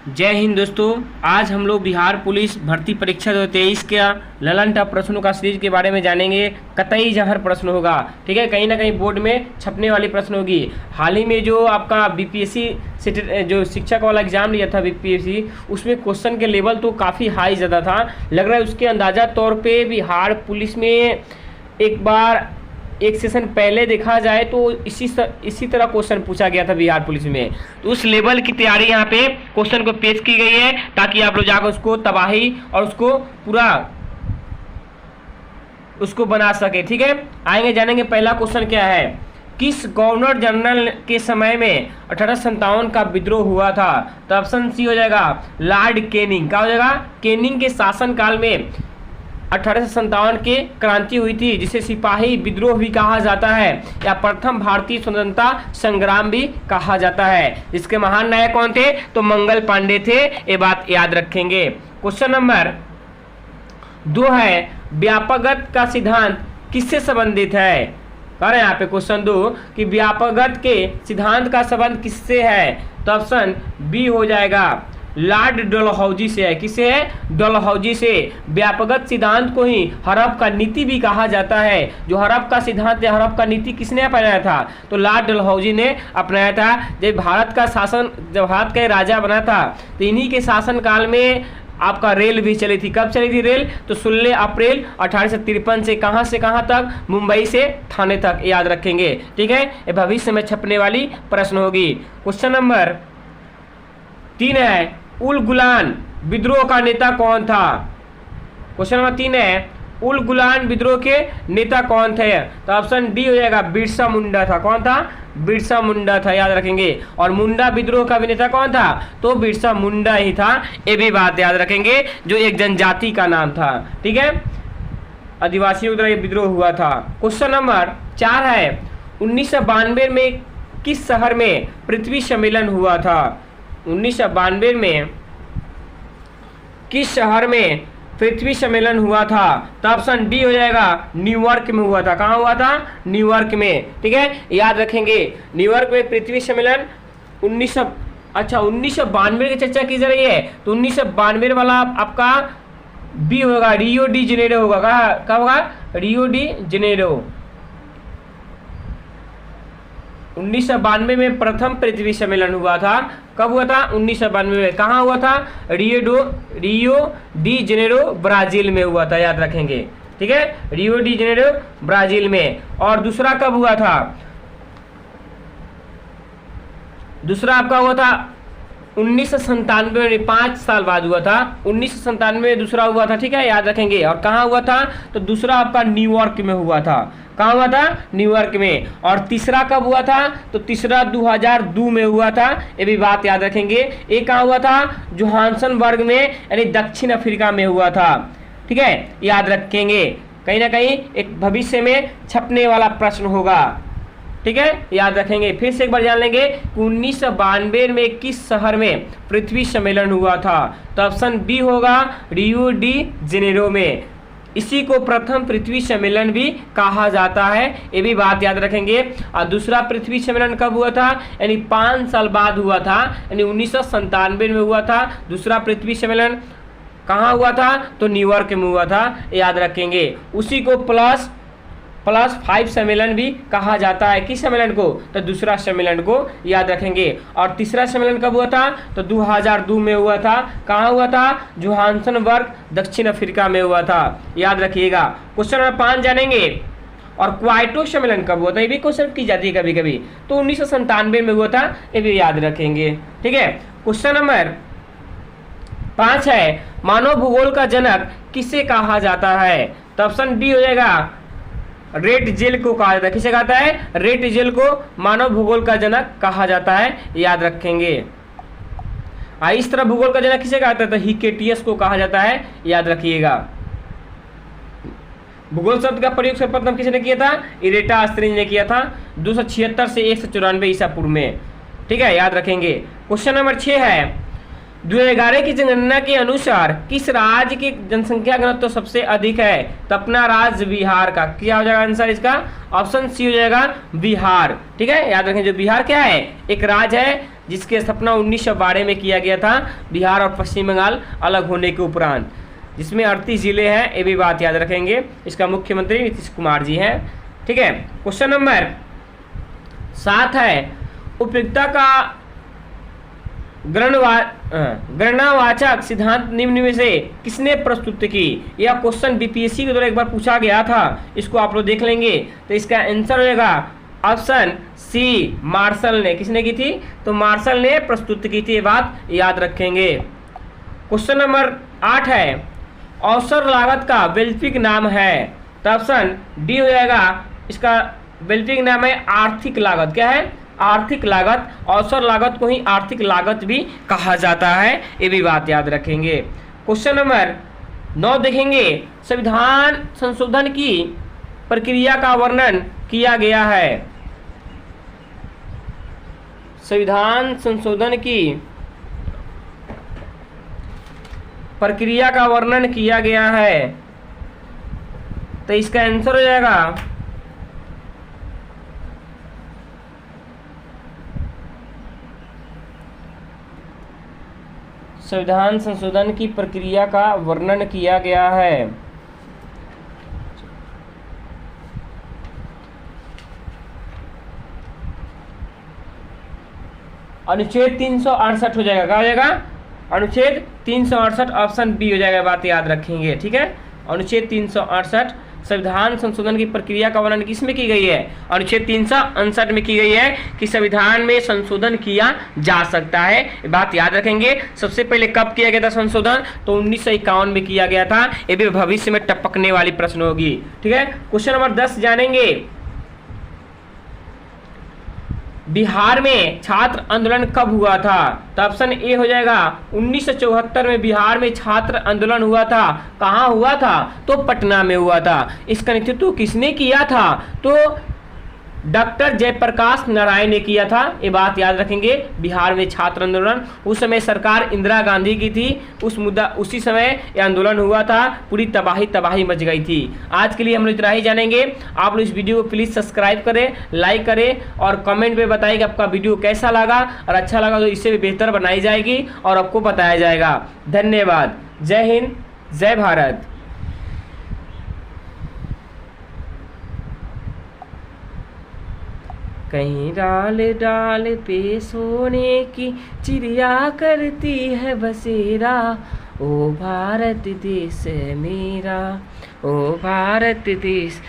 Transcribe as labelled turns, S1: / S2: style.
S1: जय हिंद दोस्तों। आज हम लोग बिहार पुलिस भर्ती परीक्षा 2023 का ललन टॉप प्रश्नों का सीरीज के बारे में जानेंगे। कतई जहर प्रश्न होगा, ठीक है, कहीं ना कहीं बोर्ड में छपने वाली प्रश्न होगी। हाल ही में जो आपका बीपीएससी जो शिक्षक वाला एग्जाम लिया था बीपीएससी, उसमें क्वेश्चन के लेवल तो काफ़ी हाई ज़्यादा था। लग रहा है उसके अंदाजा तौर पर बिहार पुलिस में एक बार एक सेशन पहले देखा जाए तो इसी तरह क्वेश्चन पूछा गया था बिहार पुलिस में। तो उस लेवल की तैयारी यहाँ पे क्वेश्चन को पेश की गई है ताकि आप लोग जाकर उसको तबाही और उसको पूरा उसको बना सके। ठीक है, आएंगे जानेंगे। पहला क्वेश्चन क्या है, किस गवर्नर जनरल के समय में 1857 का विद्रोह हुआ था? तो ऑप्शन सी हो जाएगा लॉर्ड कैनिंग। क्या हो जाएगा? कैनिंग के शासनकाल में 1857 के क्रांति हुई थी, जिसे सिपाही विद्रोह भी कहा जाता है या प्रथम भारतीय स्वतंत्रता संग्राम भी कहा जाता है। इसके महान नायक कौन थे? तो मंगल पांडे थे। ये बात याद रखेंगे। क्वेश्चन नंबर 2 है, व्यापकगत का सिद्धांत किससे संबंधित है? कह रहे हैं यहाँ पे क्वेश्चन 2 कि व्यापकगत के सिद्धांत का संबंध किससे है? तो ऑप्शन बी हो जाएगा लॉर्ड डलहौजी से है। किसे है? डलहौजी से। व्यापकगत सिद्धांत को ही हड़प का नीति भी कहा जाता है। जो हड़प का सिद्धांत या हड़प का नीति किसने अपनाया था? तो लॉर्ड डलहौजी ने अपनाया था। जब भारत का राजा बना था तो इन्हीं के शासन काल में आपका रेल भी चली थी। कब चली थी रेल? तो 16 अप्रैल 1853 से कहाँ तक? मुंबई से थाने तक। याद रखेंगे, ठीक है, ये भविष्य में छपने वाली प्रश्न होगी। क्वेश्चन नंबर 3 है, उल गुलान विद्रोह का नेता कौन था? क्वेश्चन नंबर 3 है, उल गुलान विद्रोह के नेता कौन थे? तो ऑप्शन डी हो जाएगा बिरसा मुंडा था। कौन था? बिरसा मुंडा था। याद रखेंगे। और मुंडा विद्रोह का भी नेता कौन था? तो बिरसा मुंडा ही था। ये भी बात याद रखेंगे, जो एक जनजाति का नाम था। ठीक है, आदिवासियों द्वारा विद्रोह हुआ था। क्वेश्चन नंबर 4 है, 1992 में किस शहर में पृथ्वी सम्मेलन हुआ था? 1992 में किस शहर में पृथ्वी सम्मेलन हुआ था? तो ऑप्शन डी हो जाएगा न्यूयॉर्क में हुआ था। कहाँ हुआ था? न्यूयॉर्क में। ठीक है, याद रखेंगे। न्यूयॉर्क में पृथ्वी सम्मेलन 1992 की चर्चा की जा रही है, तो 1992 वाला आपका बी होगा, रियो डी जेनेरो होगा। कहाँ होगा? Rio de Janeiro. 1992 में प्रथम पृथ्वी सम्मेलन हुआ था। कब हुआ था? 1992 में। कहाँ हुआ था? रियो डी जेनेरो ब्राजील में हुआ था। याद रखेंगे, ठीक है, रियो डी जेनेरो ब्राजील में। और दूसरा कब हुआ था? दूसरा आपका हुआ था 1997 में, 5 साल बाद हुआ था। 1997 में दूसरा हुआ था। ठीक है, याद रखेंगे। और कहाँ हुआ था? तो दूसरा आपका न्यूयॉर्क में हुआ था। कहाँ हुआ था? न्यूयॉर्क में। और तीसरा कब हुआ था? तो तीसरा 2002 में हुआ था। ये भी बात याद रखेंगे। एक कहाँ हुआ था? जोहान्सबर्ग में, यानी दक्षिण अफ्रीका में हुआ था। ठीक है, याद रखेंगे। कहीं ना कहीं एक भविष्य में छपने वाला प्रश्न होगा। ठीक है, याद रखेंगे। फिर से एक बार जान लेंगे कि 1992 में किस शहर में पृथ्वी सम्मेलन हुआ था? तो ऑप्शन बी होगा रियो डी जेनेरो में। इसी को प्रथम पृथ्वी सम्मेलन भी कहा जाता है। ये भी बात याद रखेंगे। और दूसरा पृथ्वी सम्मेलन कब हुआ था? यानी 5 साल बाद हुआ था, यानी 1997 में हुआ था। दूसरा पृथ्वी सम्मेलन कहाँ हुआ था? तो न्यूयॉर्क में हुआ था। याद रखेंगे। उसी को प्लस 5 सम्मेलन भी कहा जाता है। किस सम्मेलन को? तो दूसरा सम्मेलन को। याद रखेंगे। और तीसरा सम्मेलन कब हुआ था? तो 2002 में हुआ था। कहाँ हुआ था? जोहान्सबर्ग दक्षिण अफ्रीका में हुआ था। याद रखिएगा। क्वेश्चन नंबर 5 जानेंगे। और क्वाइटो सम्मेलन कब हुआ था? ये भी क्वेश्चन की जाती है कभी कभी। तो 1997 में हुआ था। ये भी याद रखेंगे। ठीक है, क्वेश्चन नंबर 5 है, मानव भूगोल का जनक किसे कहा जाता है? तो ऑप्शन डी हो जाएगा रेड जेल को कहा जाता है। किसे कहता है? रेड जेल को मानव भूगोल का जनक कहा जाता है। याद रखेंगे। इस तरह भूगोल का जनक किसे कहता है? तो हिकेटियस को कहा जाता है। याद रखिएगा। भूगोल शब्द का प्रयोग सर्वप्रथम किसने किया था? इरेटास्थनीज ने किया था 276 से 194 ईसा पूर्व में। ठीक है, याद रखेंगे। क्वेश्चन नंबर 6 है, 2011 की जनगणना के अनुसार किस राज्य की जनसंख्या घनत्व तो सबसे अधिक है? तो अपना राज्य बिहार का। क्या हो जाएगा आंसर इसका? ऑप्शन सी हो जाएगा बिहार। ठीक है, याद रखें जो बिहार क्या है, एक राज्य है जिसकी स्थापना 1912 में किया गया था, बिहार और पश्चिम बंगाल अलग होने के उपरांत, जिसमें 38 जिले हैं, ये भी बात याद रखेंगे। इसका मुख्यमंत्री नीतीश कुमार जी हैं। ठीक है, क्वेश्चन नंबर 7 है, उपयुक्तता का गणनावाचक सिद्धांत निम्न में से किसने प्रस्तुत की? यह क्वेश्चन बीपीएससी के द्वारा एक बार पूछा गया था, इसको आप लोग देख लेंगे। तो इसका आंसर होगा ऑप्शन सी, मार्शल ने। किसने की थी? तो मार्शल ने प्रस्तुत की थी, ये बात याद रखेंगे। क्वेश्चन नंबर 8 है, अवसर लागत का वैकल्पिक नाम है? तो ऑप्शन डी हो जाएगा, इसका वैकल्पिक नाम है आर्थिक लागत। क्या है? आर्थिक लागत। अवसर लागत को ही आर्थिक लागत भी कहा जाता है, ये भी बात याद रखेंगे। क्वेश्चन नंबर 9 देखेंगे, संविधान संशोधन की प्रक्रिया का वर्णन किया गया है? संविधान संशोधन की प्रक्रिया का वर्णन किया गया है, तो इसका आंसर हो जाएगा संविधान संशोधन की प्रक्रिया का वर्णन किया गया है। अनुच्छेद 368 हो जाएगा। क्या हो जाएगा? अनुच्छेद 368, ऑप्शन बी हो जाएगा, बात याद रखेंगे। ठीक है, अनुच्छेद 368 संविधान संशोधन की प्रक्रिया का वर्णन किसमें की गई है? अनुच्छेद 368 में की गई है कि संविधान में संशोधन किया जा सकता है, बात याद रखेंगे। सबसे पहले कब किया गया था संशोधन? तो 1951 में किया गया था। ये भी भविष्य में टपकने वाली प्रश्न होगी। ठीक है, क्वेश्चन नंबर 10 जानेंगे, बिहार में छात्र आंदोलन कब हुआ था? तो ऑप्शन ए हो जाएगा 1974 में बिहार में छात्र आंदोलन हुआ था। कहाँ हुआ था? तो पटना में हुआ था। इसका नेतृत्व किसने किया था? तो डॉक्टर जयप्रकाश नारायण ने किया था, ये बात याद रखेंगे। बिहार में छात्र आंदोलन, उस समय सरकार इंदिरा गांधी की थी, उसी समय यह आंदोलन हुआ था, पूरी तबाही मच गई थी। आज के लिए हम लोग इतना ही जानेंगे। आप लोग इस वीडियो को प्लीज़ सब्सक्राइब करें, लाइक करें और कमेंट में बताइए कि आपका वीडियो कैसा लगा, और अच्छा लगा तो इससे भी बेहतर बनाई जाएगी और आपको बताया जाएगा। धन्यवाद। जय हिंद, जय भारत। कहीं डाल डाल पे सोने की चिड़िया करती है बसेरा, ओ भारत देश मेरा, ओ भारत देश।